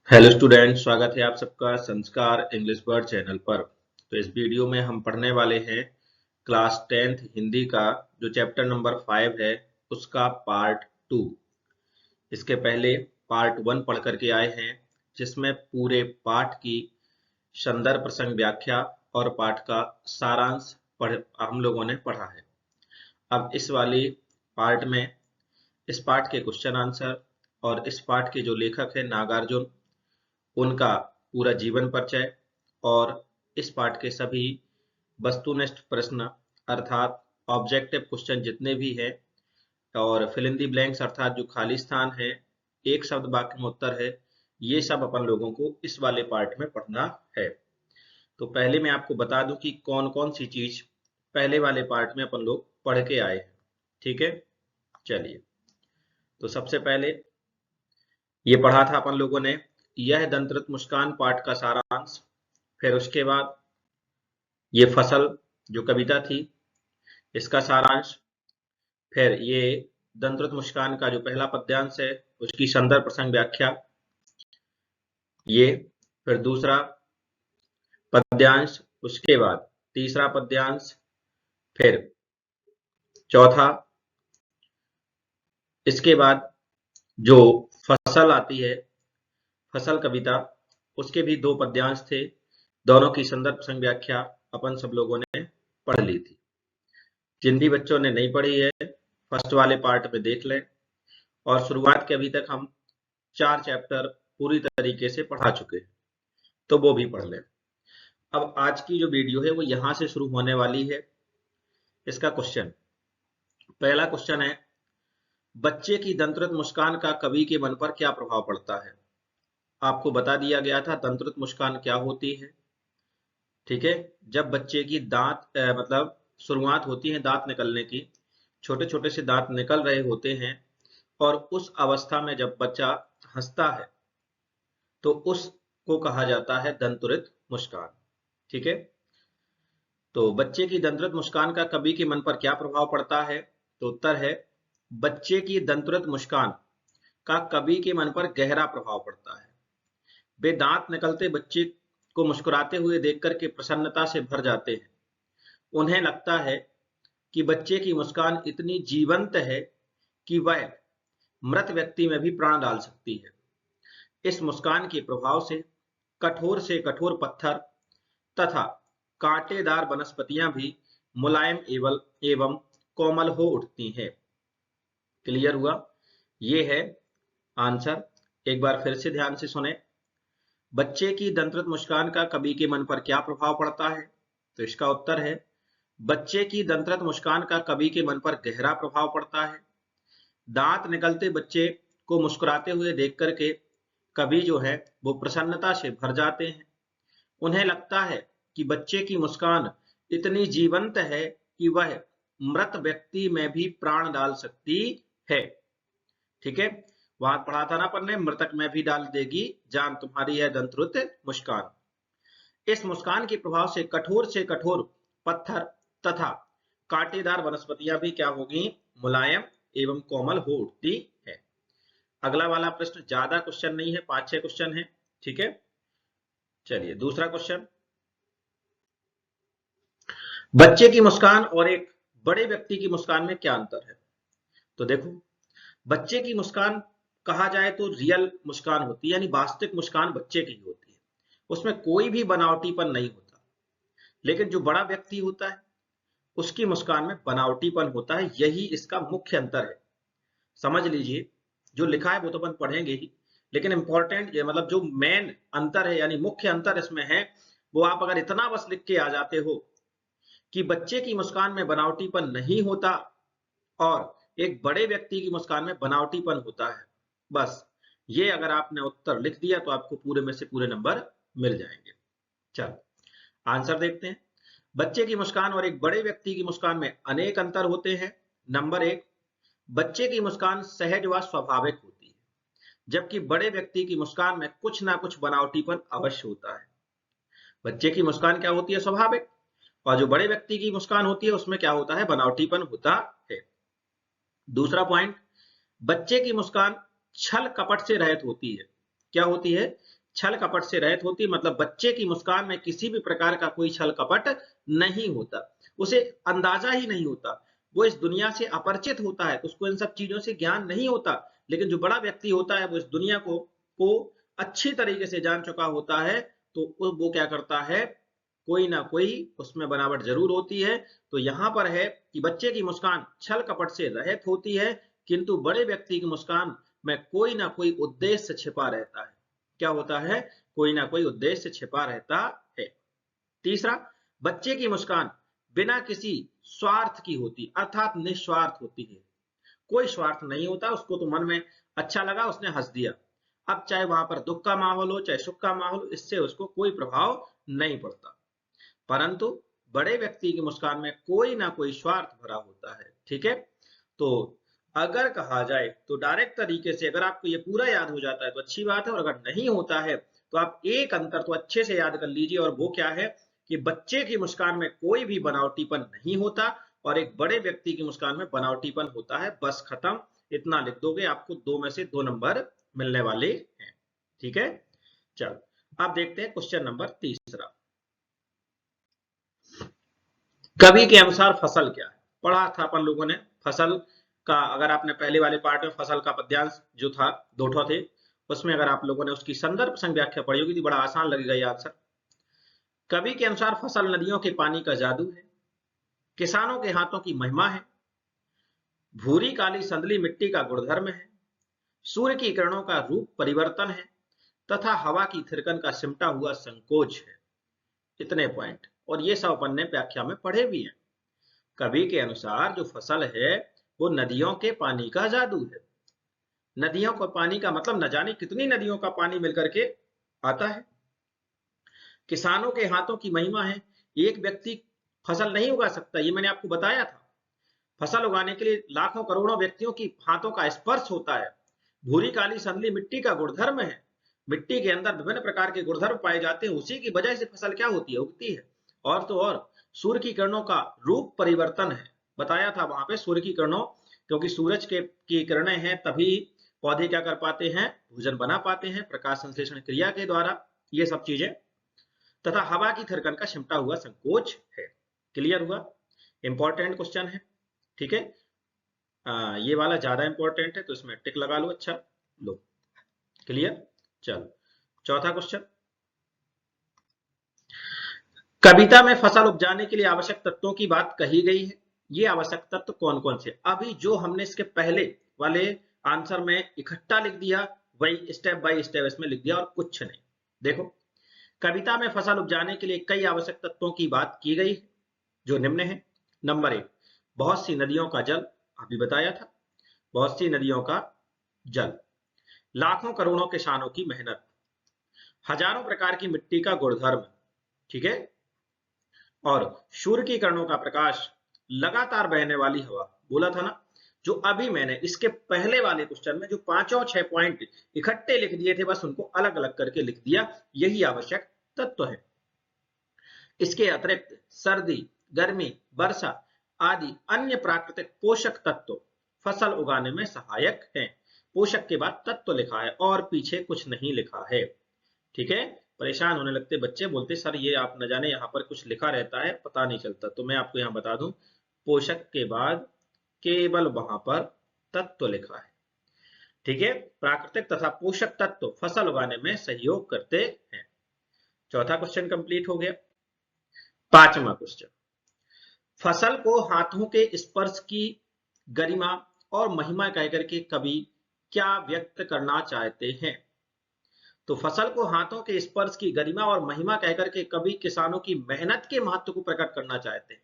Hello student, स्वागत है आप सबका संस्कार इंग्लिश वर्ड चैनल पर। तो इस वीडियो में हम पढ़ने वाले हैं क्लास 10th हिंदी का जो चैप्टर नंबर 5 है उसका पार्ट 2। इसके पहले पार्ट 1 पढ़ करके आए हैं जिसमें पूरे पाठ की संदर्भ प्रसंग व्याख्या और पाठ का सारांश हम लोगों ने पढ़ा है। अब इस वाली पार्ट में इस पाठ के क्वेश्चन आंसर और इस पाठ के जो लेखक है नागार्जुन, उनका पूरा जीवन परिचय और इस पाठ के सभी वस्तुनिष्ठ प्रश्न अर्थात ऑब्जेक्टिव क्वेश्चन जितने भी हैं और फिल इन दी ब्लैंक्स अर्थात जो खाली स्थान है, एक शब्द वाक्य में उत्तर है, ये सब अपन लोगों को इस वाले पार्ट में पढ़ना है। तो पहले मैं आपको बता दूं कि कौन कौन सी चीज पहले वाले पार्ट में अपन लोग पढ़ के आए हैं। ठीक है, चलिए। तो सबसे पहले ये पढ़ा था अपन लोगों ने यह दंतृत मुस्कान पाठ का सारांश। फिर उसके बाद ये फसल जो कविता थी इसका सारांश। फिर ये दंतृत मुस्कान का जो पहला पद्यांश है उसकी संदर्भ प्रसंग व्याख्या। ये फिर दूसरा पद्यांश, उसके बाद तीसरा पद्यांश, फिर चौथा, इसके बाद जो फसल आती है फसल कविता उसके भी दो पद्यांश थे, दोनों की संदर्भ प्रसंग व्याख्या अपन सब लोगों ने पढ़ ली थी। जिन भी बच्चों ने नहीं पढ़ी है फर्स्ट वाले पार्ट में देख लें और शुरुआत के अभी तक हम 4 चैप्टर पूरी तरीके से पढ़ा चुके हैं तो वो भी पढ़ लें। अब आज की जो वीडियो है वो यहां से शुरू होने वाली है। इसका क्वेश्चन, पहला क्वेश्चन है बच्चे की दंतृत मुस्कान का कवि के मन पर क्या प्रभाव पड़ता है। आपको बता दिया गया था दंतृत मुस्कान क्या होती है। ठीक है, जब बच्चे की दांत मतलब शुरुआत होती है दांत निकलने की, छोटे छोटे से दांत निकल रहे होते हैं और उस अवस्था में जब बच्चा हंसता है तो उसको कहा जाता है दंतुरित मुस्कान। ठीक है, तो बच्चे की दंतुरित मुस्कान का कवि के मन पर क्या प्रभाव पड़ता है, तो उत्तर है बच्चे की दंतुरित मुस्कान का कवि के मन पर गहरा प्रभाव पड़ता है। वे दांत निकलते बच्चे को मुस्कुराते हुए देख करके प्रसन्नता से भर जाते हैं। उन्हें लगता है कि बच्चे की मुस्कान इतनी जीवंत है कि वह मृत व्यक्ति में भी प्राण डाल सकती है। इस मुस्कान के प्रभाव से कठोर पत्थर तथा कांटेदार वनस्पतियां भी मुलायम एवं कोमल हो उठती हैं। क्लियर हुआ? ये है आंसर। एक बार फिर से ध्यान से सुने। बच्चे की दंतृत मुस्कान का कवि के मन पर क्या प्रभाव पड़ता है, तो इसका उत्तर है बच्चे की दंतृत मुस्कान का कवि के मन पर गहरा प्रभाव पड़ता है। दांत निकलते बच्चे को मुस्कुराते हुए देख करके कवि जो है वो प्रसन्नता से भर जाते हैं। उन्हें लगता है कि बच्चे की मुस्कान इतनी जीवंत है कि वह मृत व्यक्ति में भी प्राण डाल सकती है। ठीक है, वहां पढ़ा था ना अपन ने, मृतक में भी डाल देगी जान तुम्हारी है दंतृत मुस्कान। इस मुस्कान के प्रभाव से कठोर पत्थर तथा कांटेदार वनस्पतियां भी क्या होगी, मुलायम एवं कोमल हो उठती है। अगला वाला प्रश्न ज्यादा क्वेश्चन नहीं है, 5-6 क्वेश्चन है। ठीक है, चलिए दूसरा क्वेश्चन, बच्चे की मुस्कान और एक बड़े व्यक्ति की मुस्कान में क्या अंतर है। तो देखो, बच्चे की मुस्कान कहा जाए तो रियल मुस्कान होती है, यानी वास्तविक मुस्कान बच्चे की होती है, उसमें कोई भी बनावटीपन नहीं होता। लेकिन जो बड़ा व्यक्ति होता है उसकी मुस्कान में बनावटीपन होता है, यही इसका मुख्य अंतर है। समझ लीजिए, जो लिखा है वो तो अपन पढ़ेंगे ही, लेकिन इंपॉर्टेंट ये मतलब जो मेन अंतर है यानी मुख्य अंतर इसमें है, वो आप अगर इतना बस लिख के आ जाते हो कि बच्चे की मुस्कान में बनावटीपन नहीं होता और एक बड़े व्यक्ति की मुस्कान में बनावटीपन होता है, बस ये अगर आपने उत्तर लिख दिया तो आपको पूरे में से पूरे नंबर मिल जाएंगे। चलो आंसर देखते हैं। बच्चे की मुस्कान और एक बड़े व्यक्ति की मुस्कान में अनेक अंतर होते हैं। नंबर 1, बच्चे की मुस्कान सहज व स्वाभाविक होती है, जबकि बड़े व्यक्ति की मुस्कान में कुछ ना कुछ बनावटीपन अवश्य होता है। बच्चे की मुस्कान क्या होती है, स्वाभाविक, और जो बड़े व्यक्ति की मुस्कान होती है उसमें क्या होता है, बनावटीपन होता है। दूसरा पॉइंट, बच्चे की मुस्कान छल कपट से रहित होती है। क्या होती है, छल कपट से रहित होती है, मतलब बच्चे की मुस्कान में किसी भी प्रकार का कोई छल कपट नहीं होता, उसे अंदाजा ही नहीं होता, वो इस दुनिया से अपरिचित होता है तो उसको इन सब चीजों से ज्ञान नहीं होता। लेकिन जो बड़ा व्यक्ति होता है वो इस दुनिया को अच्छी तरीके से जान चुका होता है, तो वो क्या करता है, कोई ना कोई उसमें बनावट जरूर होती है। तो यहां पर है कि बच्चे की मुस्कान छल कपट से रहित होती है, किंतु बड़े व्यक्ति की मुस्कान में कोई ना कोई उद्देश्य छिपा रहता है। क्या होता है, कोई ना कोई उद्देश्य छिपा रहता है। तीसरा, बच्चे की मुस्कान बिना किसी स्वार्थ की होती, अर्थात निस्वार्थ होती है, कोई स्वार्थ नहीं होता, उसको तो मन में अच्छा लगा उसने हंस दिया। अब चाहे वहां पर दुख का माहौल हो चाहे सुख का माहौल हो, इससे उसको कोई प्रभाव नहीं पड़ता। परंतु बड़े व्यक्ति की मुस्कान में कोई ना कोई स्वार्थ भरा होता है। ठीक है, तो अगर कहा जाए तो डायरेक्ट तरीके से अगर आपको ये पूरा याद हो जाता है तो अच्छी बात है, और अगर नहीं होता है तो आप एक अंतर तो अच्छे से याद कर लीजिए, और वो क्या है कि बच्चे की मुस्कान में कोई भी बनावटीपन नहीं होता और एक बड़े व्यक्ति की मुस्कान में बनावटीपन होता है। बस खत्म, इतना लिख दोगे, आपको 2 में से 2 नंबर मिलने वाले हैं। ठीक है, चलो अब देखते हैं क्वेश्चन नंबर तीसरा। कवि के अनुसार फसल क्या है? पढ़ा था अपन लोगों ने फसल का, अगर आपने पहले वाले पार्ट में फसल का पद्यांश जो था 2 ठो थे, उसमें अगर आप लोगों ने उसकी संदर्भ संग व्याख्या पढ़ी होगी तो बड़ा आसान लगेगा ये आंसर। कवि के अनुसार फसल नदियों के पानी का जादू है, किसानों के हाथों की महिमा है, भूरी काली संदली मिट्टी का गुणधर्म है, सूर्य की किरणों का रूप परिवर्तन है तथा हवा की थिरकन का सिमटा हुआ संकोच है। इतने पॉइंट, और ये सब अपन ने व्याख्या में पढ़े भी हैं। कवि के अनुसार जो फसल है वो नदियों के पानी का जादू है। नदियों का पानी का मतलब न जाने कितनी नदियों का पानी मिलकर के आता है। किसानों के हाथों की महिमा है, एक व्यक्ति फसल नहीं उगा सकता, ये मैंने आपको बताया था। फसल उगाने के लिए लाखों करोड़ों व्यक्तियों की हाथों का स्पर्श होता है। भूरी काली संदली मिट्टी का गुणधर्म है, मिट्टी के अंदर विभिन्न प्रकार के गुणधर्म पाए जाते हैं, उसी की वजह से फसल क्या होती है, उगती है। और तो और सूर्य की किरणों का रूप परिवर्तन है, बताया था वहां पे सूर्य की किरणों, क्योंकि सूरज के की किरणें हैं तभी पौधे क्या कर पाते हैं, भोजन बना पाते हैं प्रकाश संश्लेषण क्रिया के द्वारा, ये सब चीजें। तथा हवा की थिरकन का सिमटा हुआ संकोच है। क्लियर हुआ? इंपॉर्टेंट क्वेश्चन है। ठीक है, ये वाला ज्यादा इंपॉर्टेंट है तो इसमें टिक लगा लो। अच्छा लो, क्लियर। चलो चौथा क्वेश्चन, कविता में फसल उपजाने के लिए आवश्यक तत्वों की बात कही गई है, ये आवश्यक तत्व कौन कौन से? अभी जो हमने इसके पहले वाले आंसर में इकट्ठा लिख दिया वही स्टेप बाय स्टेप इसमें लिख दिया और कुछ नहीं। देखो, कविता में फसल उपजाने के लिए कई आवश्यक तत्वों की बात की गई जो निम्न है। नंबर 1, बहुत सी नदियों का जल, अभी बताया था, बहुत सी नदियों का जल, लाखों करोड़ों किसानों की मेहनत, हजारों प्रकार की मिट्टी का गुणधर्म, ठीक है, और सूर्य की किरणों का प्रकाश, लगातार बहने वाली हवा, बोला था ना। जो अभी मैंने इसके पहले वाले क्वेश्चन में जो 5-6 पॉइंट इकट्ठे लिख दिए थे, बस उनको अलग अलग करके लिख दिया, यही आवश्यक तत्व है। इसके अतिरिक्त सर्दी, गर्मी, वर्षा आदि अन्य प्राकृतिक पोषक तत्व फसल उगाने में सहायक हैं। पोषक के बाद तत्व लिखा है और पीछे कुछ नहीं लिखा है। ठीक है, परेशान होने लगते बच्चे, बोलते सर ये आप न जाने यहाँ पर कुछ लिखा रहता है पता नहीं चलता, तो मैं आपको यहाँ बता दूं, पोषक के बाद केवल वहां पर तत्व लिखा है। ठीक है, प्राकृतिक तथा पोषक तत्व फसल उगाने में सहयोग करते हैं। चौथा क्वेश्चन कंप्लीट हो गया। पांचवा क्वेश्चन, फसल को हाथों के स्पर्श की गरिमा और महिमा कहकर के कवि क्या व्यक्त करना चाहते हैं? तो फसल को हाथों के स्पर्श की गरिमा और महिमा कहकर के कवि किसानों की मेहनत के महत्व को प्रकट करना चाहते हैं।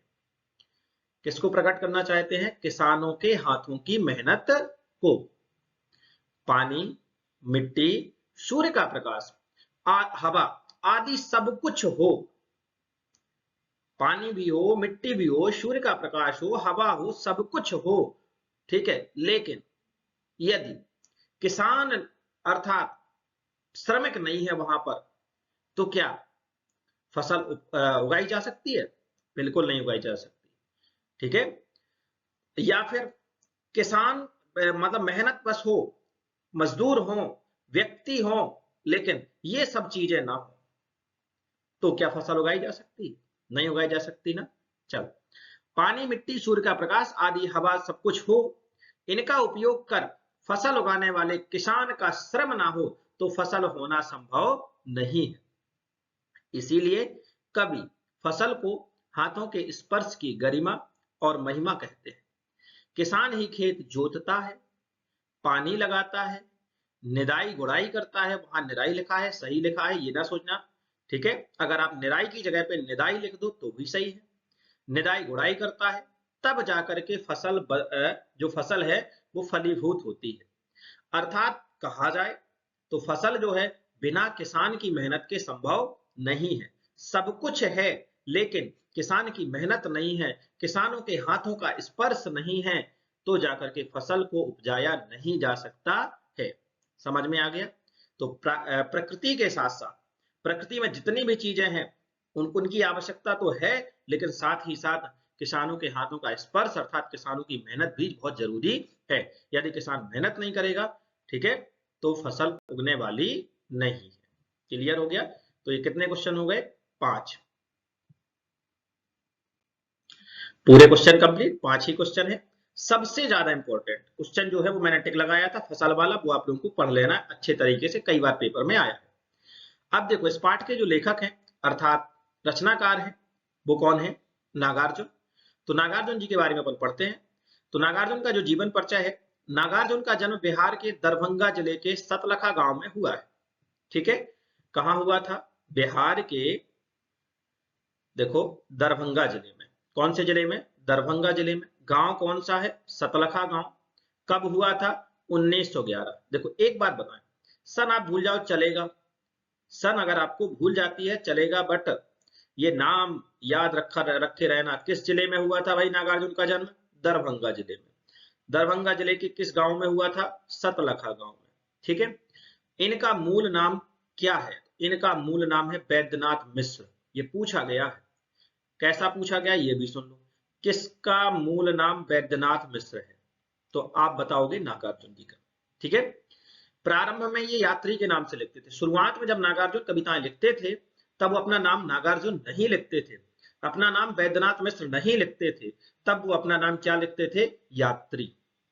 किसको प्रकट करना चाहते हैं? किसानों के हाथों की मेहनत को। पानी, मिट्टी, सूर्य का प्रकाश, हवा आदि सब कुछ हो, पानी भी हो, मिट्टी भी हो, सूर्य का प्रकाश हो, हवा हो, सब कुछ हो, ठीक है, लेकिन यदि किसान अर्थात श्रमिक नहीं है वहां पर, तो क्या फसल उगाई जा सकती है? बिल्कुल नहीं उगाई जा सकती। ठीक है, या फिर किसान मतलब मेहनत बस हो, मजदूर हो, व्यक्ति हो, लेकिन ये सब चीजें ना हो तो क्या फसल उगाई जा सकती? नहीं उगाई जा सकती ना। चलो, पानी, मिट्टी, सूर्य का प्रकाश आदि हवा सब कुछ हो, इनका उपयोग कर फसल उगाने वाले किसान का श्रम ना हो तो फसल होना संभव नहीं है। इसीलिए कवि फसल को हाथों के स्पर्श की गरिमा और महिमा कहते हैं। किसान ही खेत जोतता है, पानी लगाता है, निराई गुड़ाई करता है। वहां निराई लिखा है, सही लिखा है, ये ना सोचना, ठीक है। अगर आप निराई की जगह पे निदाई लिख दो तो भी सही है। निदाई गुड़ाई करता है, तब जाकर के जो फसल है वो फलीभूत होती है। अर्थात कहा जाए तो फसल जो है बिना किसान की मेहनत के संभव नहीं है। सब कुछ है लेकिन किसान की मेहनत नहीं है, किसानों के हाथों का स्पर्श नहीं है, तो जाकर के फसल को उपजाया नहीं जा सकता है। समझ में आ गया? तो प्रकृति के साथ साथ प्रकृति में जितनी भी चीजें हैं उनकी आवश्यकता तो है, लेकिन साथ ही साथ किसानों के हाथों का स्पर्श अर्थात किसानों की मेहनत भी बहुत जरूरी है। यदि किसान मेहनत नहीं करेगा, ठीक है, तो फसल उगने वाली नहीं है। क्लियर हो गया? तो ये कितने क्वेश्चन हो गए? 5। पूरे क्वेश्चन कंप्लीट, 5 ही क्वेश्चन है। सबसे ज्यादा इंपॉर्टेंट क्वेश्चन जो है वो मैंने टिक लगाया था फसल वाला, वो आप लोगों को पढ़ लेना अच्छे तरीके से, कई बार पेपर में आया है। अब देखो, इस पाठ के जो लेखक हैं अर्थात रचनाकार हैं वो कौन है? नागार्जुन। तो नागार्जुन जी के बारे में अपन पढ़ते हैं। तो नागार्जुन का जो जीवन परिचय है, नागार्जुन का जन्म बिहार के दरभंगा जिले के सतलखा गांव में हुआ है। ठीक है, कहां हुआ था? बिहार के, देखो, दरभंगा जिले में। कौन से जिले में? दरभंगा जिले में। गांव कौन सा है? सतलखा गांव। कब हुआ था? 1911। देखो एक बात बताएं, सन आप भूल जाओ चलेगा, सन अगर आपको भूल जाती है चलेगा, बट ये नाम याद रखे रहना। किस जिले में हुआ था भाई नागार्जुन का जन्म? दरभंगा जिले में। दरभंगा जिले के किस गांव में हुआ था? सतलखा गांव में। ठीक है, इनका मूल नाम क्या है? इनका मूल नाम है बैद्यनाथ मिश्र। ये पूछा गया है। कैसा पूछा गया ये भी सुन लो, किसका मूल नाम बैद्यनाथ मिश्र है? तो आप बताओगे नागार्जुन जी का। ठीक है, प्रारंभ में ये यात्री के नाम से लिखते थे। शुरुआत में जब नागार्जुन कविताएं लिखते थे तब वो अपना नाम नागार्जुन नहीं लिखते थे, अपना नाम बैद्यनाथ मिश्र नहीं लिखते थे, तब वो अपना नाम क्या लिखते थे? यात्री।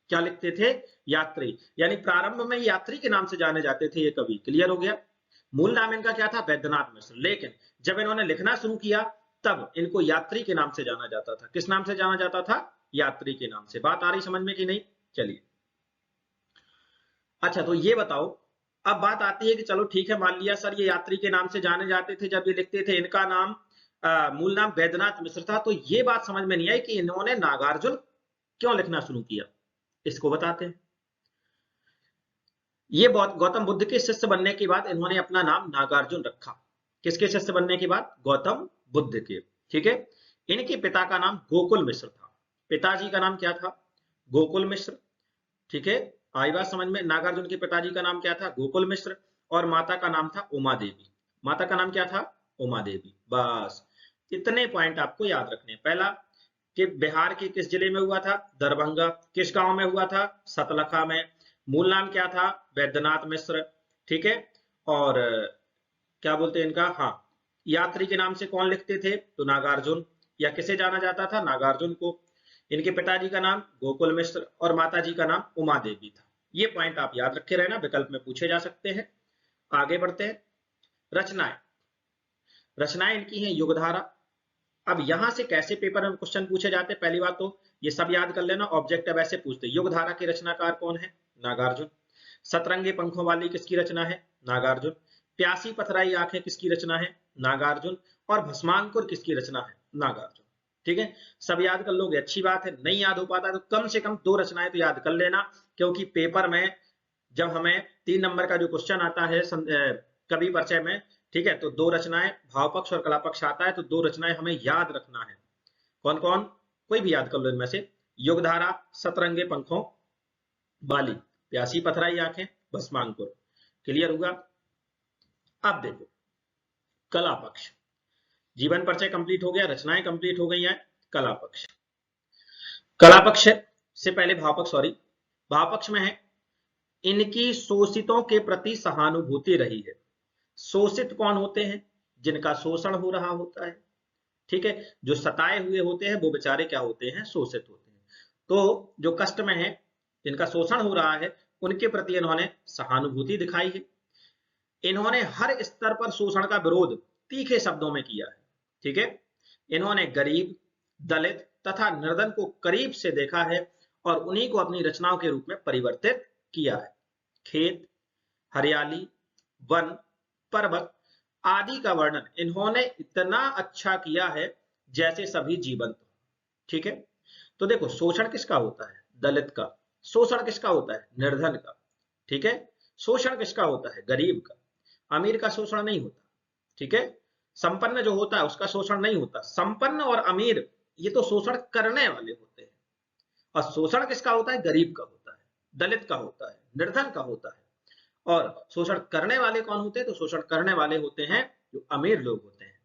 क्या लिखते थे? यात्री। यानी प्रारंभ में यात्री के नाम से जाने जाते थे ये कवि। क्लियर हो गया? मूल नाम इनका क्या था? बैद्यनाथ मिश्र। लेकिन जब इन्होंने लिखना शुरू किया तब इनको यात्री के नाम से जाना जाता था। किस नाम से जाना जाता था? यात्री के नाम से। बात आ रही समझ में कि नहीं? चलिए, अच्छा तो ये बताओ, अब बात आती है कि चलो ठीक है, मान लिया सर ये यात्री के नाम से जाने जाते थे जब ये लिखते थे, इनका नाम मूल नाम बैद्यनाथ मिश्र था, तो ये बात समझ में नहीं आई कि इन्होंने नागार्जुन क्यों लिखना शुरू किया। इसको बताते हैं। ये गौतम बुद्ध के शिष्य बनने के बाद इन्होंने अपना नाम नागार्जुन रखा। किसके शिष्य बनने के बाद? गौतम बुद्ध के। ठीक है, इनके पिता का नाम गोकुल मिश्र था। पिताजी का नाम क्या था? गोकुल मिश्र। ठीक है, आई बात समझ में? नागार्जुन के पिताजी का नाम क्या था? गोकुल मिश्र। और माता का नाम था उमा देवी। माता का नाम क्या था? उमा देवी। बस इतने पॉइंट आपको याद रखने। पहला कि बिहार के किस जिले में हुआ था? दरभंगा। किस गांव में हुआ था? सतलखा में। मूल नाम क्या था? बैद्यनाथ मिश्र। ठीक है, और क्या बोलते हैं इनका, हाँ, यात्री के नाम से कौन लिखते थे? तो नागार्जुन। या किसे जाना जाता था? नागार्जुन को। इनके पिताजी का नाम गोकुल मिश्र और माताजी का नाम उमा देवी था। ये पॉइंट आप याद रखे रहना, विकल्प में पूछे जा सकते हैं। आगे बढ़ते हैं। रचनाएं। रचनाएं इनकी हैं युगधारा। अब यहां से कैसे पेपर में क्वेश्चन पूछे जाते हैं? पहली बात तो ये सब याद कर लेना, ऑब्जेक्टिव ऐसे पूछते हैं। युगधारा के रचनाकार कौन है? नागार्जुन। सतरंगे पंखों वाली किसकी रचना है? नागार्जुन। प्यासी पथराई आंखें किसकी रचना है? नागार्जुन। और भस्मांकुर किसकी रचना है? नागार्जुन। ठीक है, सब याद कर लोगे, अच्छी बात है। नहीं याद हो पाता तो कम से कम 2 रचनाएं तो याद कर लेना, क्योंकि पेपर में जब हमें 3 नंबर का जो क्वेश्चन आता है कवि परिचय में, ठीक है, तो 2 रचनाएं, भाव पक्ष और कला पक्ष आता है, तो 2 रचनाएं हमें याद रखना है। कौन कौन? कोई भी याद कर लो इनमें से। युगधारा, सतरंगे पंखों वाली, प्यासी पथराई आंखें, भस्मांकुर। क्लियर हुआ? अब देखो कला पक्ष। जीवन परिचय कंप्लीट हो गया, रचनाएं कंप्लीट हो गई हैं। कला पक्ष। कला पक्ष से पहले भाव पक्ष, भाव पक्ष में है, इनकी शोषितों के प्रति सहानुभूति रही है। शोषित कौन होते हैं? जिनका शोषण हो रहा होता है, ठीक है। जो सताए हुए होते हैं वो बेचारे क्या होते हैं? शोषित होते हैं। तो जो कष्ट में है, जिनका शोषण हो रहा है, उनके प्रति इन्होंने सहानुभूति दिखाई है। इन्होंने हर स्तर पर शोषण का विरोध तीखे शब्दों में किया है, ठीक है। इन्होंने गरीब, दलित तथा निर्धन को करीब से देखा है और उन्हीं को अपनी रचनाओं के रूप में परिवर्तित किया है। खेत, हरियाली, वन, पर्वत आदि का वर्णन इन्होंने इतना अच्छा किया है जैसे सभी जीवंत हो, ठीक है। तो देखो, शोषण किसका होता है? दलित का। शोषण किसका होता है? निर्धन का, ठीक है। शोषण किसका होता है? गरीब का। अमीर का शोषण नहीं होता, ठीक है। संपन्न जो होता है उसका शोषण नहीं होता। संपन्न और अमीर ये तो शोषण करने वाले होते हैं। और शोषण किसका होता है? गरीब का होता है, दलित का होता है, निर्धन का होता है। और शोषण करने वाले कौन होते हैं? तो शोषण करने वाले होते हैं जो अमीर लोग होते हैं,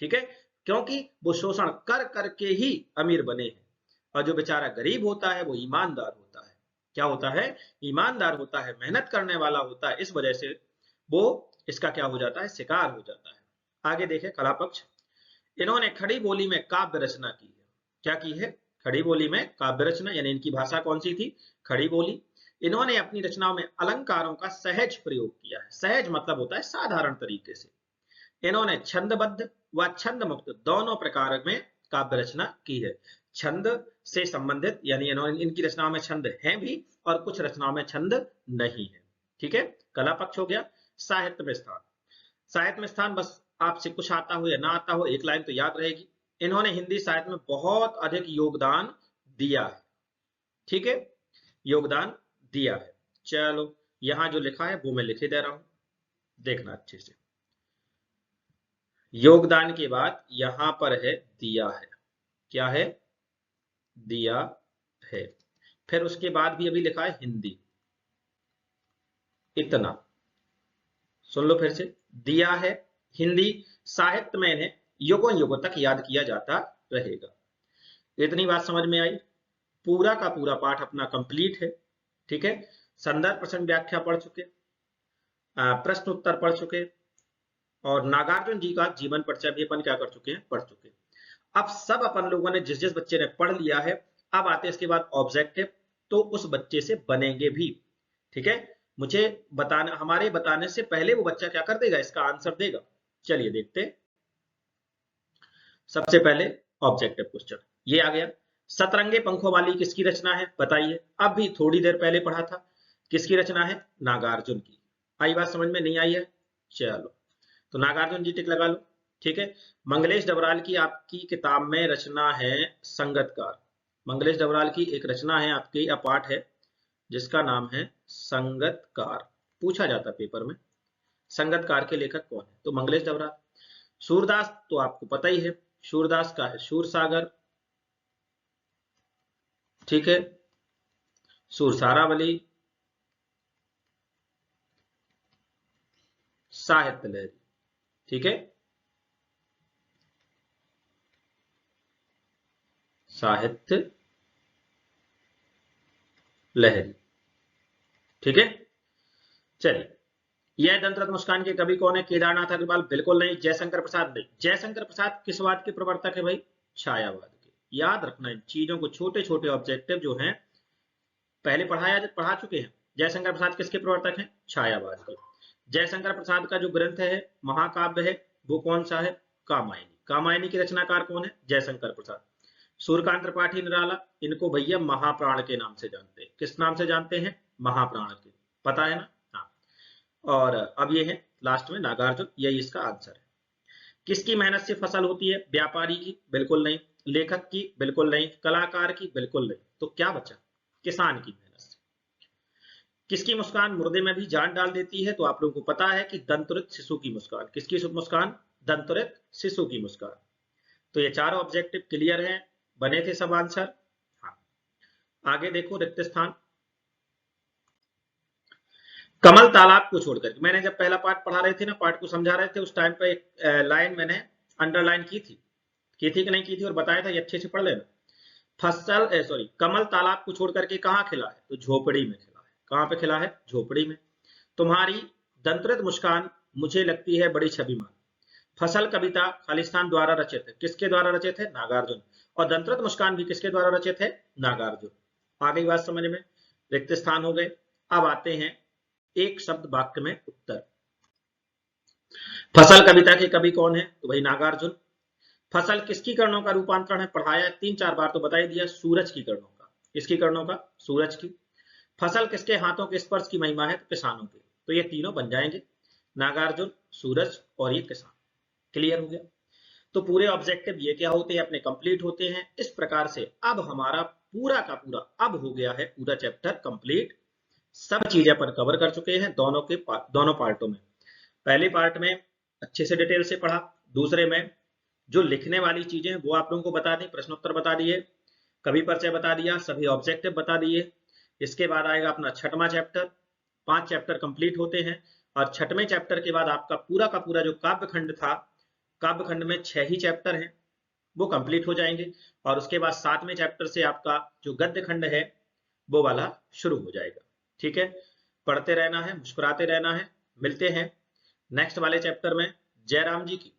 ठीक है। क्योंकि वो शोषण कर करके ही अमीर बने हैं। और जो बेचारा गरीब होता है वो ईमानदार होता है। क्या होता है? ईमानदार होता है, मेहनत करने वाला होता है। इस वजह से वो इसका क्या हो जाता है? शिकार हो जाता है। आगे देखें कला पक्ष। इन्होंने खड़ी बोली में काव्य रचना की है। क्या की है? खड़ी बोली में काव्य रचना, यानी इनकी भाषा कौन सी थी? खड़ी बोली। इन्होंने अपनी रचनाओं में अलंकारों का सहज प्रयोग किया है। सहज मतलब होता है साधारण तरीके से। इन्होंने छंदबद्ध व छंद मुक्त दोनों प्रकार में काव्य रचना की है। छंद से संबंधित, यानी इन्होंने इनकी रचनाओं में छंद हैं भी और कुछ रचनाओं में छंद नहीं है, ठीक है। कला पक्ष हो गया। साहित्य में स्थान। साहित्य में स्थान बस आपसे कुछ आता हो या ना आता हो, एक लाइन तो याद रहेगी। इन्होंने हिंदी साहित्य में बहुत अधिक योगदान दिया है, ठीक है। योगदान दिया है। चलो, यहां जो लिखा है वो मैं लिखे दे रहा हूं, देखना अच्छे से। योगदान के बाद यहां पर है दिया है। क्या है? दिया है। फिर उसके बाद भी अभी लिखा है हिंदी। इतना सुन लो फिर से। दिया है, हिंदी साहित्य में इन्हें युगों युगों तक याद किया जाता रहेगा। इतनी बात समझ में आई? पूरा का पूरा पाठ अपना कंप्लीट है, ठीक है। संदर्भ प्रसंग व्याख्या पढ़ चुके, प्रश्न उत्तर पढ़ चुके, और नागार्जुन जी का जीवन परिचय भी अपन क्या कर चुके हैं? पढ़ चुके। अब सब अपन लोगों ने, जिस जिस बच्चे ने पढ़ लिया है, अब आते इसके बाद ऑब्जेक्टिव, तो उस बच्चे से बनेंगे भी, ठीक है। मुझे बताना, हमारे बताने से पहले वो बच्चा क्या कर देगा? इसका आंसर देगा। चलिए देखते। सबसे पहले ऑब्जेक्टिव क्वेश्चन ये आ गया। सतरंगे पंखों वाली किसकी रचना है? बताइए। अब भी थोड़ी देर पहले पढ़ा था। किसकी रचना है? नागार्जुन की। आई बात समझ में? नहीं आई है? चलो, तो नागार्जुन जी टिक लगा लो, ठीक है। मंगलेश डबराल की आपकी किताब में रचना है संगतकार। मंगलेश डबराल की एक रचना है आपकी, पाठ है, जिसका नाम है संगतकार। पूछा जाता पेपर में, संगतकार के लेखक कौन है? तो मंगलेश डबराल। सूरदास तो आपको पता ही है, सूरदास का है सूरसागर, ठीक है। सूरसारावली, साहित्य लहरी, ठीक है। साहित्य लहरी, ठीक है। चलिए, यह दंतरत्न मुस्कान के कवि कौन है? केदारनाथ अग्रवाल। बिल्कुल नहीं। जयशंकर प्रसाद नहीं। जयशंकर प्रसाद किस वाद के प्रवर्तक है भाई? छायावाद के। याद रखना इन चीजों को, छोटे छोटे ऑब्जेक्टिव जो हैं पहले पढ़ा चुके हैं। जयशंकर प्रसाद किसके प्रवर्तक हैं? छायावाद के। जयशंकर प्रसाद का जो ग्रंथ है, महाकाव्य है, वो कौन सा है? कामायनी। कामायनी के रचनाकार कौन है? जयशंकर प्रसाद। सूर्यकांत त्रिपाठी निराला, इनको भैया महाप्राण के नाम से जानते हैं। किस नाम से जानते हैं? महाप्राण के। पता है ना? हाँ। और अब ये है लास्ट में नागार्जुन, यही इसका आंसर है। किसकी मेहनत से फसल होती है? व्यापारी की? बिल्कुल नहीं। लेखक की? बिल्कुल नहीं। कलाकार की? बिल्कुल नहीं। तो क्या बचा? किसान की मेहनत से। किसकी मुस्कान मुर्दे में भी जान डाल देती है? तो आप लोगों को पता है कि दंतुरित शिशु की मुस्कान। किसकी मुस्कान? दंतुरित शिशु की मुस्कान। तो ये चारों ऑब्जेक्टिव क्लियर हैं, बने थे सब आंसर। हाँ, आगे देखो रिक्त स्थान। कमल तालाब को छोड़कर, मैंने जब पहला पार्ट पढ़ा रहे थे ना, पार्ट को समझा रहे थे, उस टाइम पे एक लाइन मैंने अंडरलाइन की थी कि नहीं की थी, और बताया था, ये अच्छे से पढ़ लेना। सॉरी, कमल तालाब को छोड़ करके कहाँ खिला है? तो झोपड़ी में खिला है। कहाँ पे खिला है? झोपड़ी में। तुम्हारी दंतरित मुस्कान मुझे लगती है बड़ी छवि मान। फसल कविता खालिस्तान द्वारा रचित है, किसके द्वारा रचित है? नागार्जुन। और दंत्रत मुस्कान भी किसके द्वारा रचित है? नागार्जुन। आ गई बात समझ में? रिक्त स्थान हो गए। अब आते हैं एक शब्द वाक्य में उत्तर। फसल कविता के कवि कौन है? तो भाई नागार्जुन। फसल किसकी किरणों का रूपांतरण है? पढ़ाया 3-4 बार तो बता ही दिया, सूरज की किरणों का। किसकी किरणों का? सूरज की। फसल किसके हाथों के स्पर्श की महिमा है? तो किसानों की। तो ये तीनों बन जाएंगे, नागार्जुन, सूरज और ये किसान। क्लियर हो गया? तो पूरे ऑब्जेक्टिव ये क्या होते हैं? अपने कंप्लीट होते हैं। इस प्रकार से अब हमारा पूरा का पूरा अब हो गया है पूरा चैप्टर कंप्लीट। सब चीजें अपन कवर कर चुके हैं दोनों पार्टों में। पहले पार्ट में अच्छे से डिटेल से पढ़ा, दूसरे में जो लिखने वाली चीजें वो आप लोगों को बता दी, प्रश्नोत्तर बता दिए, कवि परिचय बता दिया, सभी ऑब्जेक्टिव बता दिए। इसके बाद आएगा अपना छठवां चैप्टर। 5 चैप्टर कंप्लीट होते हैं और छठवें चैप्टर के बाद आपका पूरा का पूरा जो काव्यखंड था, काव्यखंड में 6 ही चैप्टर हैं, वो कंप्लीट हो जाएंगे। और उसके बाद 7वें चैप्टर से आपका जो गद्य खंड है वो वाला शुरू हो जाएगा। ठीक है, पढ़ते रहना है, मुस्कुराते रहना है। मिलते हैं नेक्स्ट वाले चैप्टर में। जय राम जी की।